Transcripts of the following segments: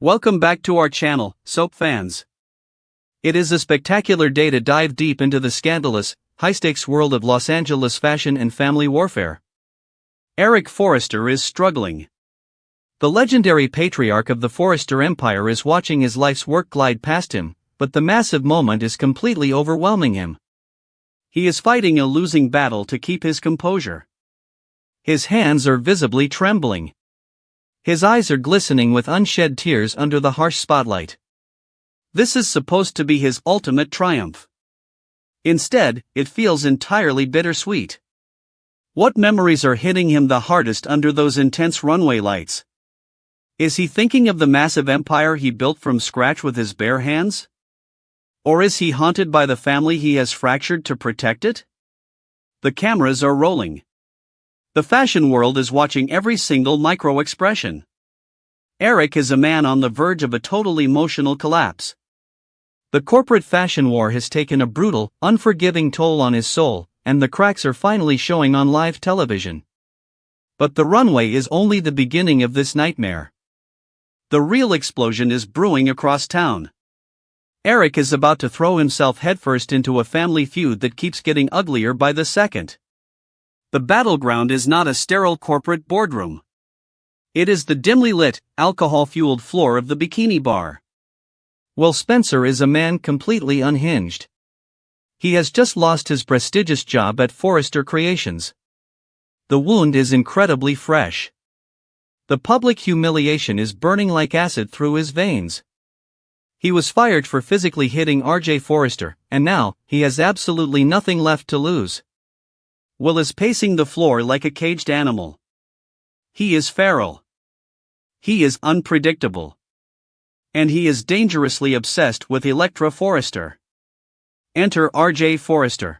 Welcome back to our channel, soap fans. It is a spectacular day to dive deep into the scandalous, high-stakes world of Los Angeles fashion and family warfare. Eric Forrester is struggling. The legendary patriarch of the Forrester Empire is watching his life's work glide past him, but the massive moment is completely overwhelming him. He is fighting a losing battle to keep his composure. His hands are visibly trembling. His eyes are glistening with unshed tears under the harsh spotlight. This is supposed to be his ultimate triumph. Instead, it feels entirely bittersweet. What memories are hitting him the hardest under those intense runway lights? Is he thinking of the massive empire he built from scratch with his bare hands? Or is he haunted by the family he has fractured to protect it? The cameras are rolling. The fashion world is watching every single micro-expression. Eric is a man on the verge of a total emotional collapse. The corporate fashion war has taken a brutal, unforgiving toll on his soul, and the cracks are finally showing on live television. But the runway is only the beginning of this nightmare. The real explosion is brewing across town. Eric is about to throw himself headfirst into a family feud that keeps getting uglier by the second. The battleground is not a sterile corporate boardroom. It is the dimly lit, alcohol-fueled floor of the bikini bar. Will Spencer is a man completely unhinged. He has just lost his prestigious job at Forrester Creations. The wound is incredibly fresh. The public humiliation is burning like acid through his veins. He was fired for physically hitting R.J. Forrester, and now, he has absolutely nothing left to lose. Will is pacing the floor like a caged animal. He is feral. He is unpredictable. And he is dangerously obsessed with Electra Forrester. Enter R.J. Forrester.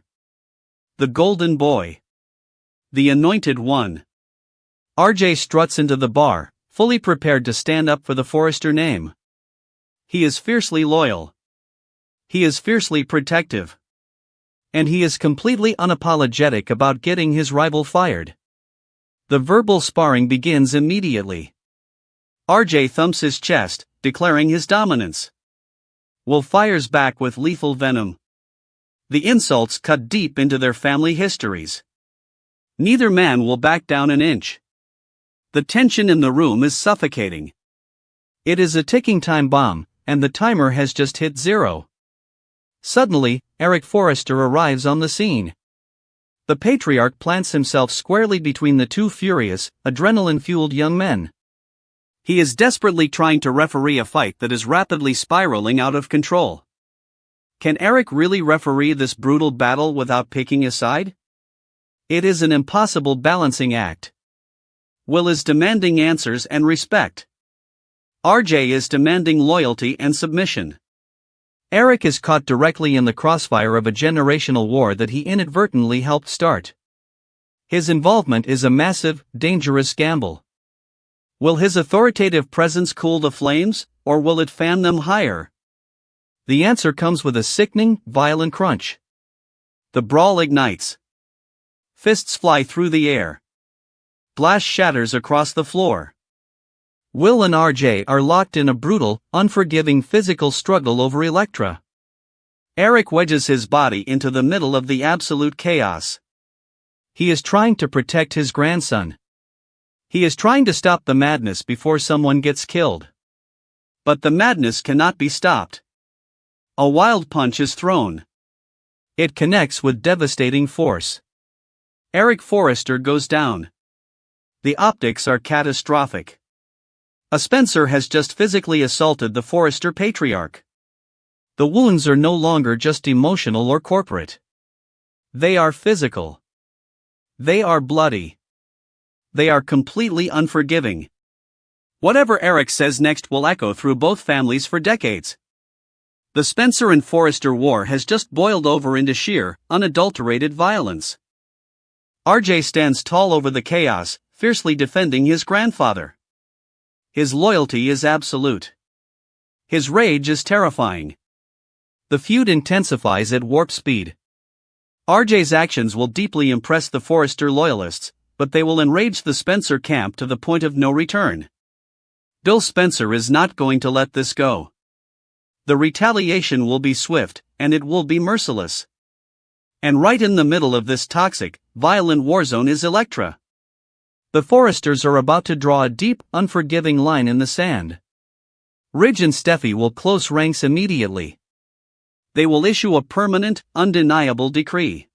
The golden boy. The anointed one. R.J. struts into the bar, fully prepared to stand up for the Forrester name. He is fiercely loyal. He is fiercely protective. And he is completely unapologetic about getting his rival fired. The verbal sparring begins immediately. RJ thumps his chest, declaring his dominance. Will fires back with lethal venom. The insults cut deep into their family histories. Neither man will back down an inch. The tension in the room is suffocating. It is a ticking time bomb, and the timer has just hit 0. Suddenly, Eric Forrester arrives on the scene. The patriarch plants himself squarely between the two furious, adrenaline-fueled young men. He is desperately trying to referee a fight that is rapidly spiraling out of control. Can Eric really referee this brutal battle without picking a side? It is an impossible balancing act. Will is demanding answers and respect. RJ is demanding loyalty and submission. Eric is caught directly in the crossfire of a generational war that he inadvertently helped start. His involvement is a massive, dangerous gamble. Will his authoritative presence cool the flames, or will it fan them higher? The answer comes with a sickening, violent crunch. The brawl ignites. Fists fly through the air. Glass shatters across the floor. Will and RJ are locked in a brutal, unforgiving physical struggle over Electra. Eric wedges his body into the middle of the absolute chaos. He is trying to protect his grandson. He is trying to stop the madness before someone gets killed. But the madness cannot be stopped. A wild punch is thrown. It connects with devastating force. Eric Forrester goes down. The optics are catastrophic. A Spencer has just physically assaulted the Forrester patriarch. The wounds are no longer just emotional or corporate. They are physical. They are bloody. They are completely unforgiving. Whatever Eric says next will echo through both families for decades. The Spencer and Forrester war has just boiled over into sheer, unadulterated violence. RJ stands tall over the chaos, fiercely defending his grandfather. His loyalty is absolute. His rage is terrifying. The feud intensifies at warp speed. RJ's actions will deeply impress the Forrester loyalists, but they will enrage the Spencer camp to the point of no return. Bill Spencer is not going to let this go. The retaliation will be swift, and it will be merciless. And right in the middle of this toxic, violent war zone is Elektra. The Forresters are about to draw a deep, unforgiving line in the sand. Ridge and Steffi will close ranks immediately. They will issue a permanent, undeniable decree.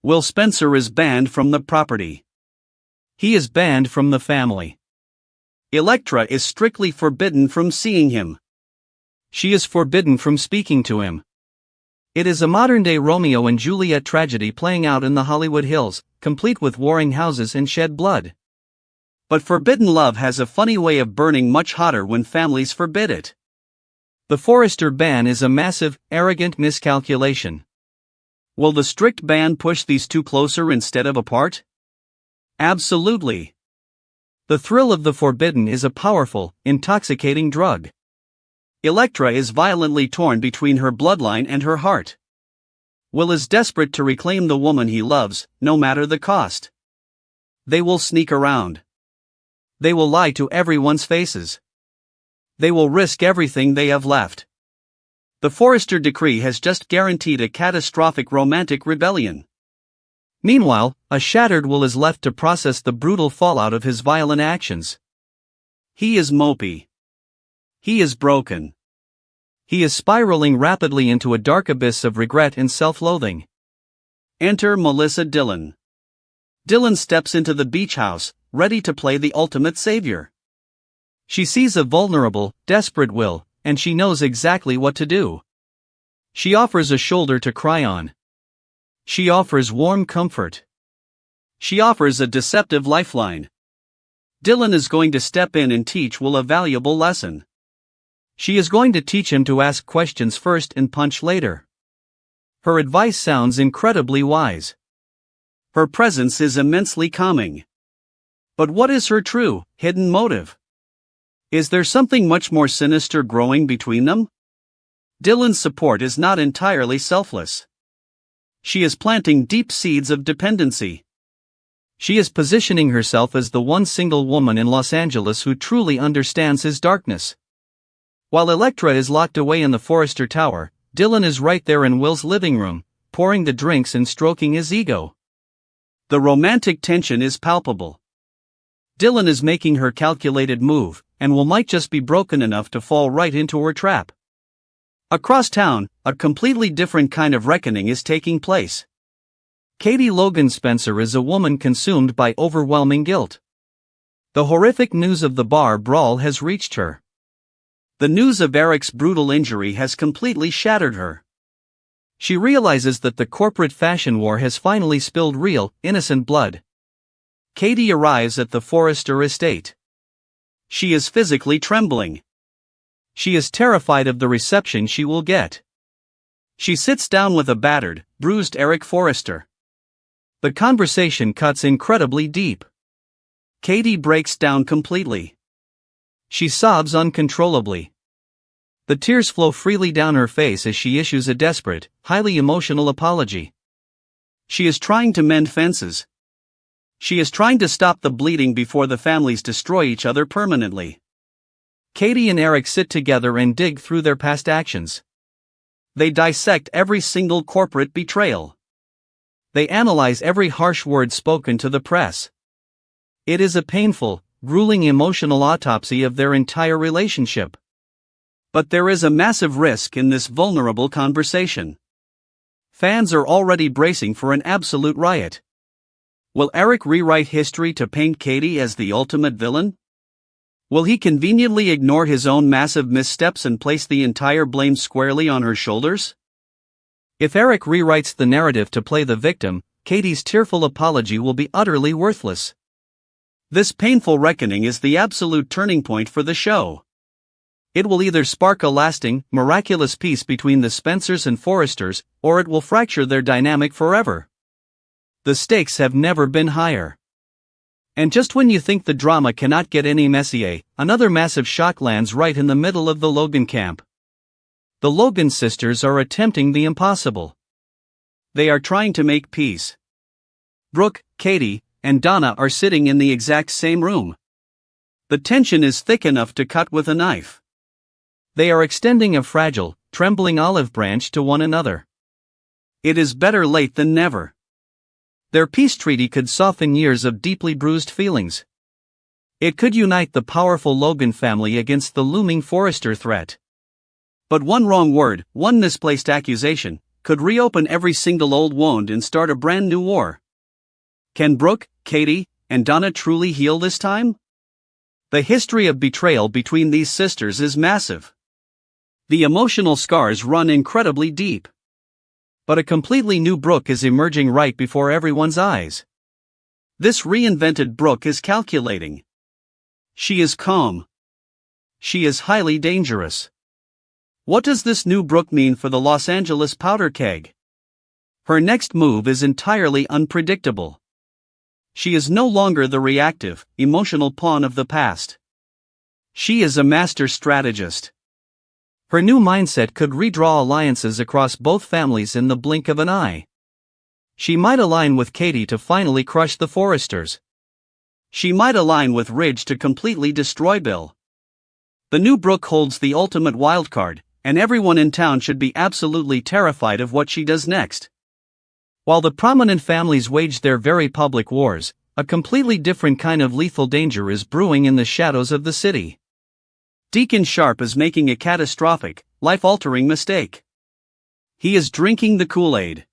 Will Spencer is banned from the property. He is banned from the family. Elektra is strictly forbidden from seeing him. She is forbidden from speaking to him. It is a modern-day Romeo and Juliet tragedy playing out in the Hollywood Hills, complete with warring houses and shed blood. But forbidden love has a funny way of burning much hotter when families forbid it. The Forrester ban is a massive, arrogant miscalculation. Will the strict ban push these two closer instead of apart? Absolutely. The thrill of the forbidden is a powerful, intoxicating drug. Elektra is violently torn between her bloodline and her heart. Will is desperate to reclaim the woman he loves, no matter the cost. They will sneak around. They will lie to everyone's faces. They will risk everything they have left. The Forrester decree has just guaranteed a catastrophic romantic rebellion. Meanwhile, a shattered Will is left to process the brutal fallout of his violent actions. He is mopey. He is broken. He is spiraling rapidly into a dark abyss of regret and self-loathing. Enter Melissa Dillon. Dillon steps into the beach house, ready to play the ultimate savior. She sees a vulnerable, desperate Will, and she knows exactly what to do. She offers a shoulder to cry on. She offers warm comfort. She offers a deceptive lifeline. Dillon is going to step in and teach Will a valuable lesson. She is going to teach him to ask questions first and punch later. Her advice sounds incredibly wise. Her presence is immensely calming. But what is her true, hidden motive? Is there something much more sinister growing between them? Dillon's support is not entirely selfless. She is planting deep seeds of dependency. She is positioning herself as the one single woman in Los Angeles who truly understands his darkness. While Elektra is locked away in the Forrester Tower, Dillon is right there in Will's living room, pouring the drinks and stroking his ego. The romantic tension is palpable. Dillon is making her calculated move, and Will might just be broken enough to fall right into her trap. Across town, a completely different kind of reckoning is taking place. Katie Logan Spencer is a woman consumed by overwhelming guilt. The horrific news of the bar brawl has reached her. The news of Eric's brutal injury has completely shattered her. She realizes that the corporate fashion war has finally spilled real, innocent blood. Katie arrives at the Forrester estate. She is physically trembling. She is terrified of the reception she will get. She sits down with a battered, bruised Eric Forrester. The conversation cuts incredibly deep. Katie breaks down completely. She sobs uncontrollably. The tears flow freely down her face as she issues a desperate, highly emotional apology. She is trying to mend fences. She is trying to stop the bleeding before the families destroy each other permanently. Katie and Eric sit together and dig through their past actions. They dissect every single corporate betrayal. They analyze every harsh word spoken to the press. It is a painful, grueling emotional autopsy of their entire relationship. But there is a massive risk in this vulnerable conversation. Fans are already bracing for an absolute riot. Will Eric rewrite history to paint Katie as the ultimate villain? Will he conveniently ignore his own massive missteps and place the entire blame squarely on her shoulders? If Eric rewrites the narrative to play the victim, Katie's tearful apology will be utterly worthless. This painful reckoning is the absolute turning point for the show. It will either spark a lasting, miraculous peace between the Spencers and Forresters, or it will fracture their dynamic forever. The stakes have never been higher. And just when you think the drama cannot get any messier, another massive shock lands right in the middle of the Logan camp. The Logan sisters are attempting the impossible. They are trying to make peace. Brooke, Katie, and Donna are sitting in the exact same room. The tension is thick enough to cut with a knife. They are extending a fragile, trembling olive branch to one another. It is better late than never. Their peace treaty could soften years of deeply bruised feelings. It could unite the powerful Logan family against the looming Forrester threat. But one wrong word, one misplaced accusation, could reopen every single old wound and start a brand new war. Can Brooke, Katie, and Donna truly heal this time? The history of betrayal between these sisters is massive. The emotional scars run incredibly deep. But a completely new Brooke is emerging right before everyone's eyes. This reinvented Brooke is calculating. She is calm. She is highly dangerous. What does this new Brooke mean for the Los Angeles powder keg? Her next move is entirely unpredictable. She is no longer the reactive, emotional pawn of the past. She is a master strategist. Her new mindset could redraw alliances across both families in the blink of an eye. She might align with Katie to finally crush the Forresters. She might align with Ridge to completely destroy Bill. The new Brooke holds the ultimate wildcard, and everyone in town should be absolutely terrified of what she does next. While the prominent families wage their very public wars, a completely different kind of lethal danger is brewing in the shadows of the city. Deacon Sharp is making a catastrophic, life-altering mistake. He is drinking the Kool-Aid.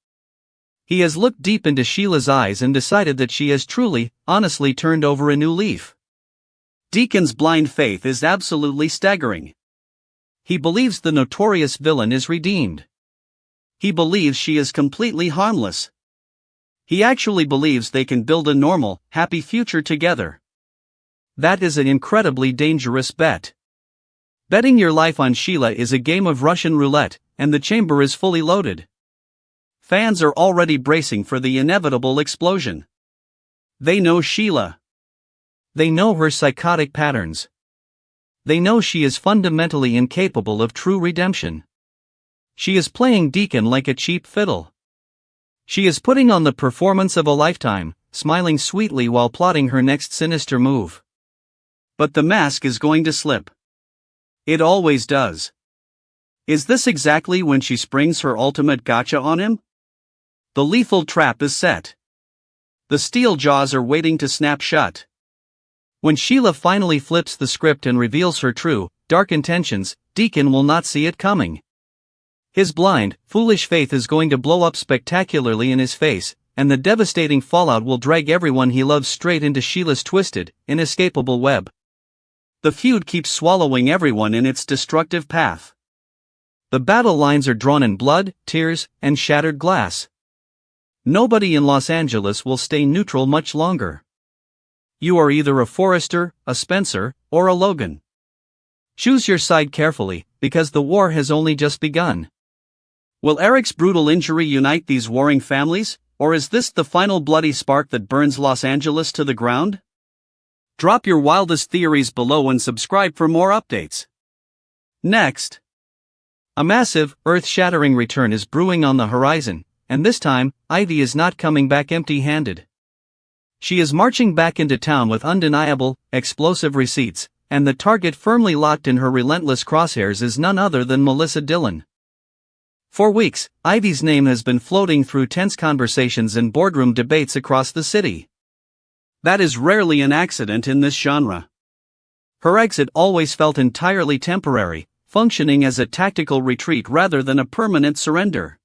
He has looked deep into Sheila's eyes and decided that she has truly, honestly turned over a new leaf. Deacon's blind faith is absolutely staggering. He believes the notorious villain is redeemed. He believes she is completely harmless. He actually believes they can build a normal, happy future together. That is an incredibly dangerous bet. Betting your life on Sheila is a game of Russian roulette, and the chamber is fully loaded. Fans are already bracing for the inevitable explosion. They know Sheila. They know her psychotic patterns. They know she is fundamentally incapable of true redemption. She is playing Deacon like a cheap fiddle. She is putting on the performance of a lifetime, smiling sweetly while plotting her next sinister move. But the mask is going to slip. It always does. Is this exactly when she springs her ultimate gotcha on him? The lethal trap is set. The steel jaws are waiting to snap shut. When Sheila finally flips the script and reveals her true, dark intentions, Deacon will not see it coming. His blind, foolish faith is going to blow up spectacularly in his face, and the devastating fallout will drag everyone he loves straight into Sheila's twisted, inescapable web. The feud keeps swallowing everyone in its destructive path. The battle lines are drawn in blood, tears, and shattered glass. Nobody in Los Angeles will stay neutral much longer. You are either a Forrester, a Spencer, or a Logan. Choose your side carefully, because the war has only just begun. Will Eric's brutal injury unite these warring families, or is this the final bloody spark that burns Los Angeles to the ground? Drop your wildest theories below and subscribe for more updates. Next. A massive, earth-shattering return is brewing on the horizon, and this time, Ivy is not coming back empty-handed. She is marching back into town with undeniable, explosive receipts, and the target firmly locked in her relentless crosshairs is none other than Melissa Dillon. For weeks, Ivy's name has been floating through tense conversations and boardroom debates across the city. That is rarely an accident in this genre. Her exit always felt entirely temporary, functioning as a tactical retreat rather than a permanent surrender.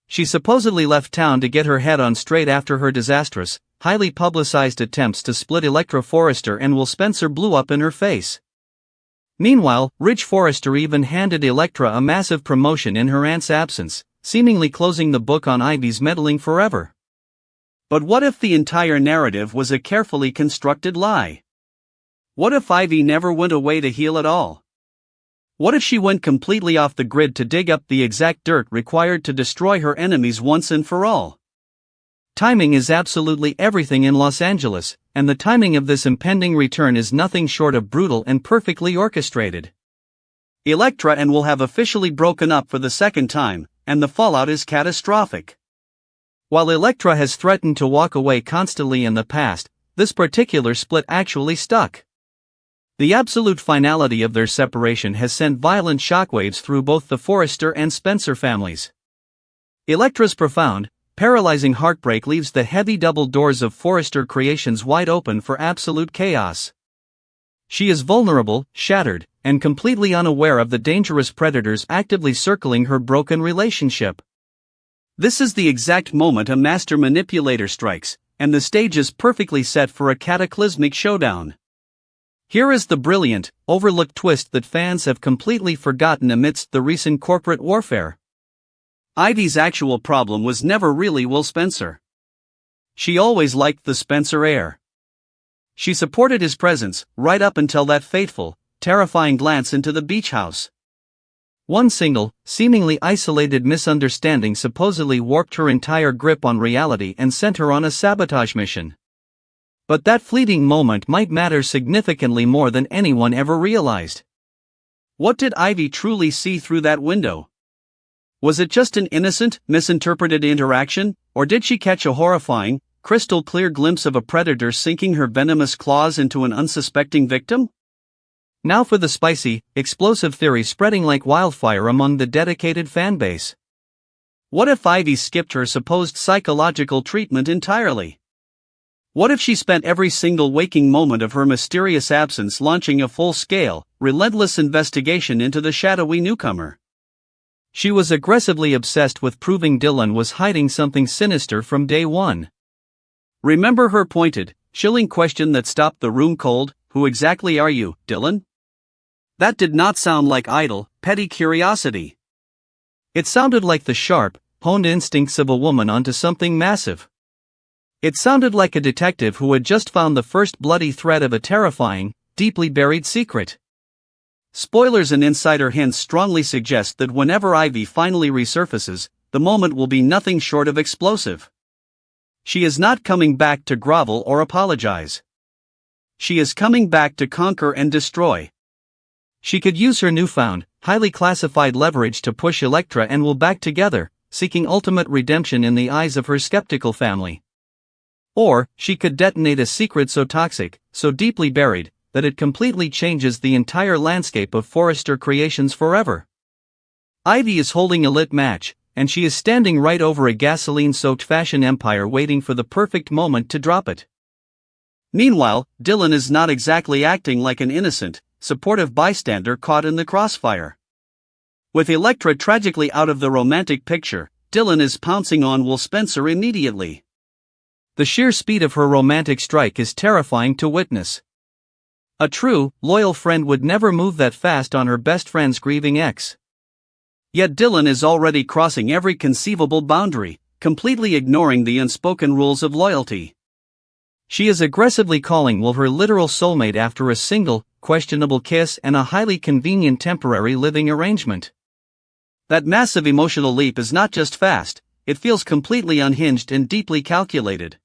She supposedly left town to get her head on straight after her disastrous, highly publicized attempts to split Electra Forrester and Will Spencer blew up in her face. Meanwhile, Ridge Forrester even handed Electra a massive promotion in her aunt's absence, seemingly closing the book on Ivy's meddling forever. But what if the entire narrative was a carefully constructed lie? What if Ivy never went away to heal at all? What if she went completely off the grid to dig up the exact dirt required to destroy her enemies once and for all? Timing is absolutely everything in Los Angeles, and the timing of this impending return is nothing short of brutal and perfectly orchestrated. Electra and Will have officially broken up for the second time, and the fallout is catastrophic. While Electra has threatened to walk away constantly in the past, this particular split actually stuck. The absolute finality of their separation has sent violent shockwaves through both the Forrester and Spencer families. Electra's profound, paralyzing heartbreak leaves the heavy double doors of Forrester creations wide open for absolute chaos. She is vulnerable, shattered, and completely unaware of the dangerous predators actively circling her broken relationship. This is the exact moment a master manipulator strikes, and the stage is perfectly set for a cataclysmic showdown. Here is the brilliant, overlooked twist that fans have completely forgotten amidst the recent corporate warfare. Ivy's actual problem was never really Will Spencer. She always liked the Spencer heir. She supported his presence, right up until that fateful, terrifying glance into the beach house. One single, seemingly isolated misunderstanding supposedly warped her entire grip on reality and sent her on a sabotage mission. But that fleeting moment might matter significantly more than anyone ever realized. What did Ivy truly see through that window? Was it just an innocent, misinterpreted interaction, or did she catch a horrifying, crystal-clear glimpse of a predator sinking her venomous claws into an unsuspecting victim? Now for the spicy, explosive theory spreading like wildfire among the dedicated fanbase. What if Ivy skipped her supposed psychological treatment entirely? What if she spent every single waking moment of her mysterious absence launching a full-scale, relentless investigation into the shadowy newcomer? She was aggressively obsessed with proving Dylan was hiding something sinister from day one. Remember her pointed, chilling question that stopped the room cold, "Who exactly are you, Dylan?" That did not sound like idle, petty curiosity. It sounded like the sharp, honed instincts of a woman onto something massive. It sounded like a detective who had just found the first bloody thread of a terrifying, deeply buried secret. Spoilers and insider hints strongly suggest that whenever Ivy finally resurfaces, the moment will be nothing short of explosive. She is not coming back to grovel or apologize. She is coming back to conquer and destroy. She could use her newfound, highly classified leverage to push Elektra and Will back together, seeking ultimate redemption in the eyes of her skeptical family. Or, she could detonate a secret so toxic, so deeply buried, that it completely changes the entire landscape of Forrester creations forever. Ivy is holding a lit match, and she is standing right over a gasoline-soaked fashion empire waiting for the perfect moment to drop it. Meanwhile, Dylan is not exactly acting like an innocent, supportive bystander caught in the crossfire. With Elektra tragically out of the romantic picture, Dylan is pouncing on Will Spencer immediately. The sheer speed of her romantic strike is terrifying to witness. A true, loyal friend would never move that fast on her best friend's grieving ex. Yet Dylan is already crossing every conceivable boundary, completely ignoring the unspoken rules of loyalty. She is aggressively calling Will her literal soulmate after a single, questionable kiss and a highly convenient temporary living arrangement. That massive emotional leap is not just fast, it feels completely unhinged and deeply calculated.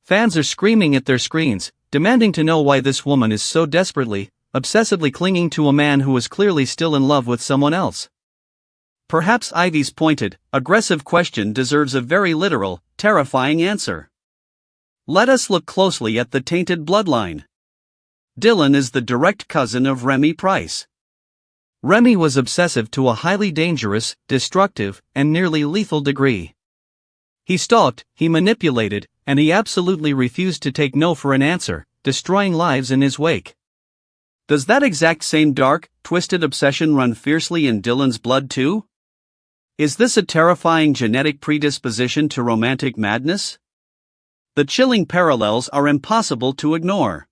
Fans are screaming at their screens, demanding to know why this woman is so desperately, obsessively clinging to a man who is clearly still in love with someone else. Perhaps Ivy's pointed, aggressive question deserves a very literal, terrifying answer. Let us look closely at the tainted bloodline. Dylan is the direct cousin of Remy Price. Remy was obsessive to a highly dangerous, destructive, and nearly lethal degree. He stalked, he manipulated, and he absolutely refused to take no for an answer, destroying lives in his wake. Does that exact same dark, twisted obsession run fiercely in Dylan's blood too? Is this a terrifying genetic predisposition to romantic madness? The chilling parallels are impossible to ignore.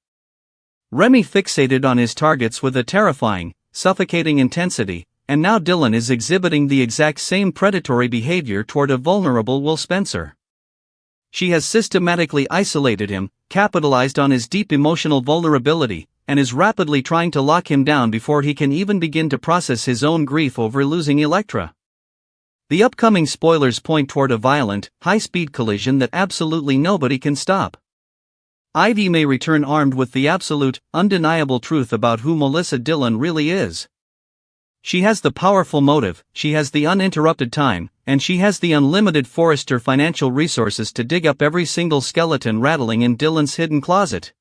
Remy fixated on his targets with a terrifying, suffocating intensity, and now Dylan is exhibiting the exact same predatory behavior toward a vulnerable Will Spencer. She has systematically isolated him, capitalized on his deep emotional vulnerability, and is rapidly trying to lock him down before he can even begin to process his own grief over losing Elektra. The upcoming spoilers point toward a violent, high-speed collision that absolutely nobody can stop. Ivy may return armed with the absolute, undeniable truth about who Melissa Dylan really is. She has the powerful motive, she has the uninterrupted time, and she has the unlimited Forrester financial resources to dig up every single skeleton rattling in Dylan's hidden closet.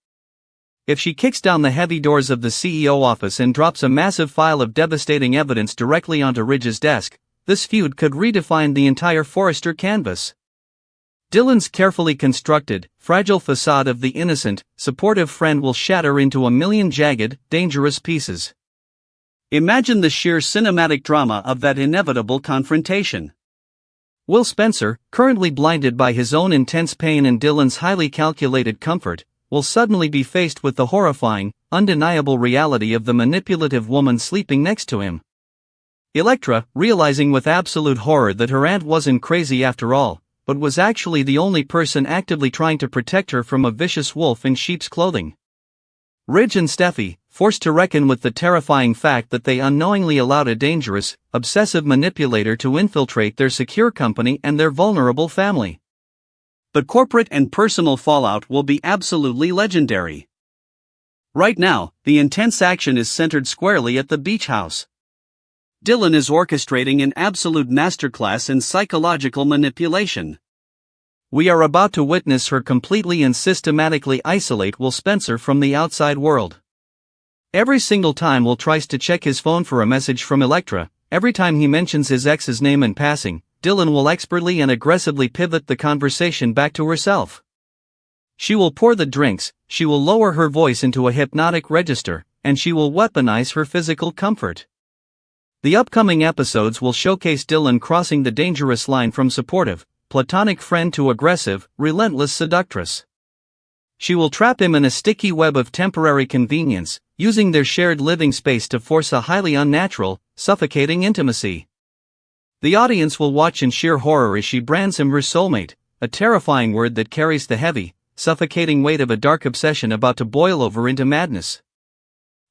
If she kicks down the heavy doors of the CEO office and drops a massive file of devastating evidence directly onto Ridge's desk, this feud could redefine the entire Forrester canvas. Dylan's carefully constructed, fragile facade of the innocent, supportive friend will shatter into a million jagged, dangerous pieces. Imagine the sheer cinematic drama of that inevitable confrontation. Will Spencer, currently blinded by his own intense pain and Dylan's highly calculated comfort, will suddenly be faced with the horrifying, undeniable reality of the manipulative woman sleeping next to him. Electra, realizing with absolute horror that her aunt wasn't crazy after all, but was actually the only person actively trying to protect her from a vicious wolf in sheep's clothing. Ridge and Steffi, forced to reckon with the terrifying fact that they unknowingly allowed a dangerous, obsessive manipulator to infiltrate their secure company and their vulnerable family. The corporate and personal fallout will be absolutely legendary. Right now, the intense action is centered squarely at the beach house. Dylan is orchestrating an absolute masterclass in psychological manipulation. We are about to witness her completely and systematically isolate Will Spencer from the outside world. Every single time Will tries to check his phone for a message from Electra, every time he mentions his ex's name in passing, Dylan will expertly and aggressively pivot the conversation back to herself. She will pour the drinks, she will lower her voice into a hypnotic register, and she will weaponize her physical comfort. The upcoming episodes will showcase Dylan crossing the dangerous line from supportive, platonic friend to aggressive, relentless seductress. She will trap him in a sticky web of temporary convenience, using their shared living space to force a highly unnatural, suffocating intimacy. The audience will watch in sheer horror as she brands him her soulmate, a terrifying word that carries the heavy, suffocating weight of a dark obsession about to boil over into madness.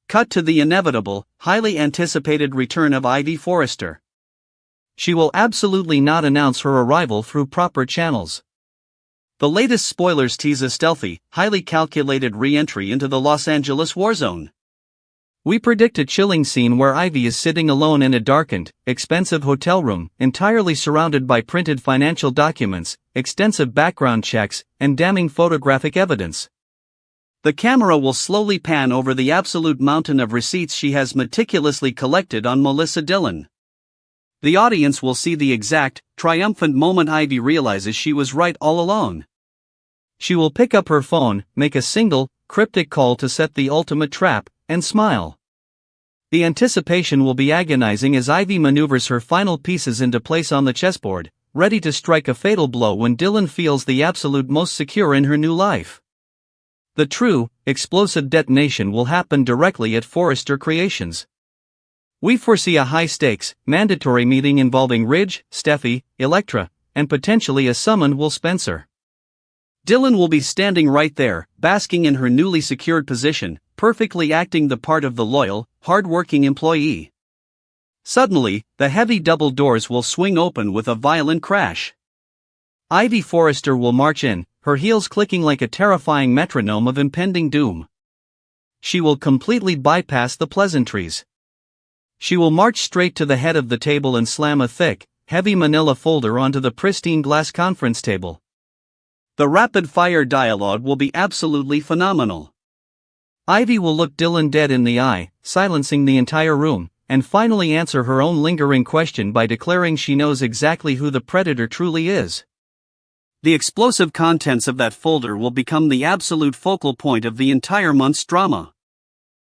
Cut to the inevitable, highly anticipated return of Ivy Forrester. She will absolutely not announce her arrival through proper channels. The latest spoilers tease a stealthy, highly calculated re-entry into the Los Angeles war zone. We predict a chilling scene where Ivy is sitting alone in a darkened, expensive hotel room, entirely surrounded by printed financial documents, extensive background checks, and damning photographic evidence. The camera will slowly pan over the absolute mountain of receipts she has meticulously collected on Melissa Dillon. The audience will see the exact, triumphant moment Ivy realizes she was right all along. She will pick up her phone, make a single, cryptic call to set the ultimate trap, and smile. The anticipation will be agonizing as Ivy maneuvers her final pieces into place on the chessboard, ready to strike a fatal blow when Dylan feels the absolute most secure in her new life. The true, explosive detonation will happen directly at Forrester Creations. We foresee a high-stakes, mandatory meeting involving Ridge, Steffi, Electra, and potentially a summoned Will Spencer. Dylan will be standing right there, basking in her newly secured position, perfectly acting the part of the loyal, hard-working employee. Suddenly, the heavy double doors will swing open with a violent crash. Ivy Forrester will march in, her heels clicking like a terrifying metronome of impending doom. She will completely bypass the pleasantries. She will march straight to the head of the table and slam a thick, heavy manila folder onto the pristine glass conference table. The rapid-fire dialogue will be absolutely phenomenal. Ivy will look Dylan dead in the eye, silencing the entire room, and finally answer her own lingering question by declaring she knows exactly who the predator truly is. The explosive contents of that folder will become the absolute focal point of the entire month's drama.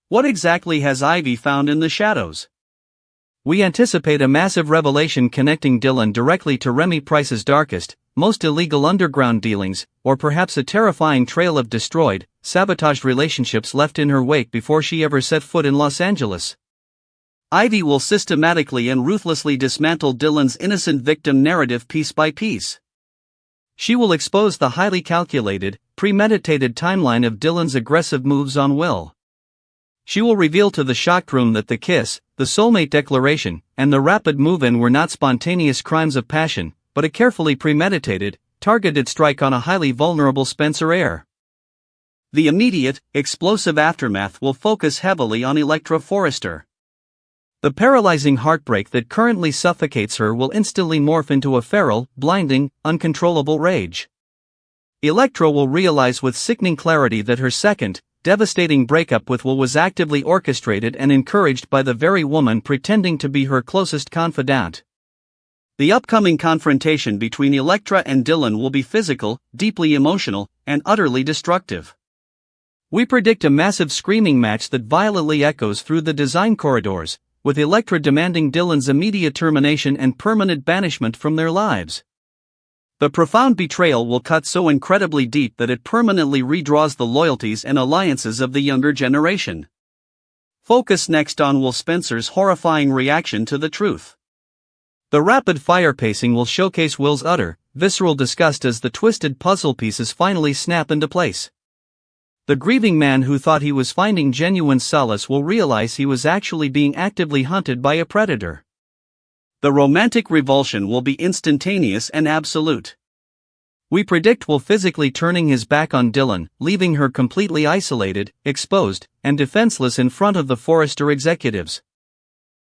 What exactly has Ivy found in the shadows? We anticipate a massive revelation connecting Dylan directly to Remy Price's darkest, most illegal underground dealings, or perhaps a terrifying trail of destroyed, sabotaged relationships left in her wake before she ever set foot in Los Angeles. Ivy will systematically and ruthlessly dismantle Dylan's innocent victim narrative piece by piece. She will expose the highly calculated, premeditated timeline of Dylan's aggressive moves on Will. She will reveal to the shocked room that the kiss, the soulmate declaration, and the rapid move-in were not spontaneous crimes of passion, but a carefully premeditated, targeted strike on a highly vulnerable Spencer heir. The immediate, explosive aftermath will focus heavily on Electra Forrester. The paralyzing heartbreak that currently suffocates her will instantly morph into a feral, blinding, uncontrollable rage. Electra will realize with sickening clarity that her second, devastating breakup with Will was actively orchestrated and encouraged by the very woman pretending to be her closest confidant. The upcoming confrontation between Elektra and Dylan will be physical, deeply emotional, and utterly destructive. We predict a massive screaming match that violently echoes through the design corridors, with Elektra demanding Dylan's immediate termination and permanent banishment from their lives. The profound betrayal will cut so incredibly deep that it permanently redraws the loyalties and alliances of the younger generation. Focus next on Will Spencer's horrifying reaction to the truth. The rapid-fire pacing will showcase Will's utter, visceral disgust as the twisted puzzle pieces finally snap into place. The grieving man who thought he was finding genuine solace will realize he was actually being actively hunted by a predator. The romantic revulsion will be instantaneous and absolute. We predict Will physically turning his back on Dylan, leaving her completely isolated, exposed, and defenseless in front of the Forrester executives.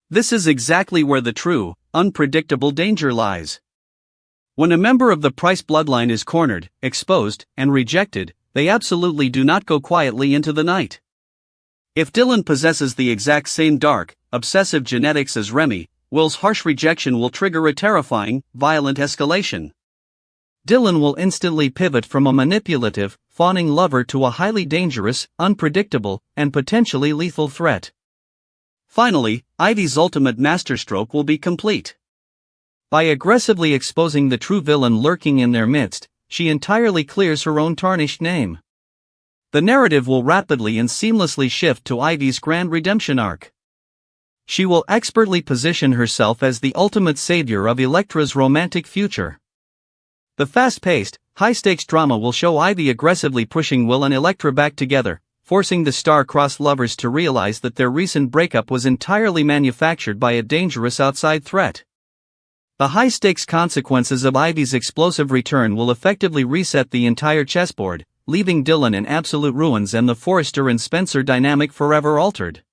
This is exactly where the true, unpredictable danger lies. When a member of the Price bloodline is cornered, exposed, and rejected, they absolutely do not go quietly into the night. If Dylan possesses the exact same dark, obsessive genetics as Remy, Will's harsh rejection will trigger a terrifying, violent escalation. Dylan will instantly pivot from a manipulative, fawning lover to a highly dangerous, unpredictable, and potentially lethal threat. Finally, Ivy's ultimate masterstroke will be complete. By aggressively exposing the true villain lurking in their midst, she entirely clears her own tarnished name. The narrative will rapidly and seamlessly shift to Ivy's grand redemption arc. She will expertly position herself as the ultimate savior of Elektra's romantic future. The fast-paced, high-stakes drama will show Ivy aggressively pushing Will and Elektra back together, forcing the star-crossed lovers to realize that their recent breakup was entirely manufactured by a dangerous outside threat. The high-stakes consequences of Ivy's explosive return will effectively reset the entire chessboard, leaving Dylan in absolute ruins and the Forrester and Spencer dynamic forever altered.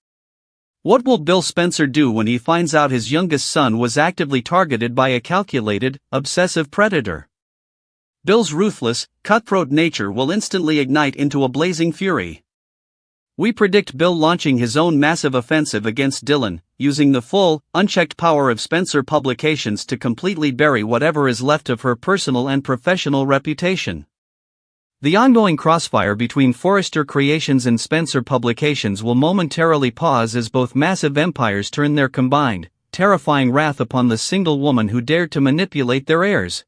What will Bill Spencer do when he finds out his youngest son was actively targeted by a calculated, obsessive predator? Bill's ruthless, cutthroat nature will instantly ignite into a blazing fury. We predict Bill launching his own massive offensive against Dylan, using the full, unchecked power of Spencer Publications to completely bury whatever is left of her personal and professional reputation. The ongoing crossfire between Forrester Creations and Spencer Publications will momentarily pause as both massive empires turn their combined, terrifying wrath upon the single woman who dared to manipulate their heirs.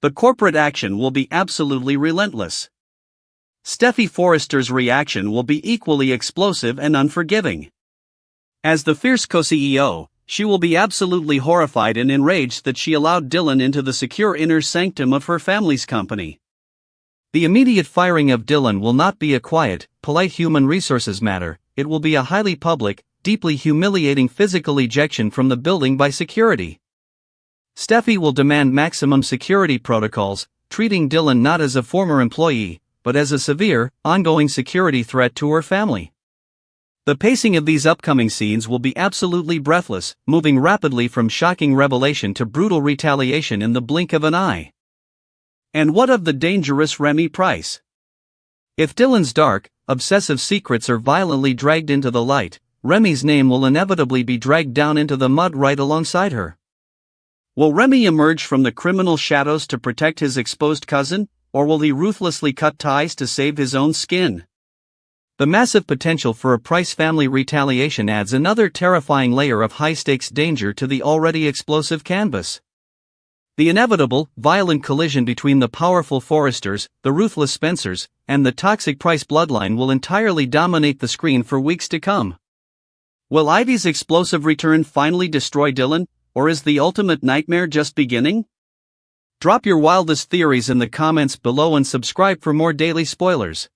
The corporate action will be absolutely relentless. Steffi Forrester's reaction will be equally explosive and unforgiving. As the fierce co-CEO, she will be absolutely horrified and enraged that she allowed Dylan into the secure inner sanctum of her family's company. The immediate firing of Dylan will not be a quiet, polite human resources matter, it will be a highly public, deeply humiliating physical ejection from the building by security. Steffi will demand maximum security protocols, treating Dylan not as a former employee, but as a severe, ongoing security threat to her family. The pacing of these upcoming scenes will be absolutely breathless, moving rapidly from shocking revelation to brutal retaliation in the blink of an eye. And what of the dangerous Remy Price? If Dylan's dark, obsessive secrets are violently dragged into the light, Remy's name will inevitably be dragged down into the mud right alongside her. Will Remy emerge from the criminal shadows to protect his exposed cousin, or will he ruthlessly cut ties to save his own skin? The massive potential for a Price family retaliation adds another terrifying layer of high-stakes danger to the already explosive canvas. The inevitable, violent collision between the powerful Forresters, the ruthless Spencers, and the toxic Price bloodline will entirely dominate the screen for weeks to come. Will Ivy's explosive return finally destroy Dylan, or is the ultimate nightmare just beginning? Drop your wildest theories in the comments below and subscribe for more daily spoilers.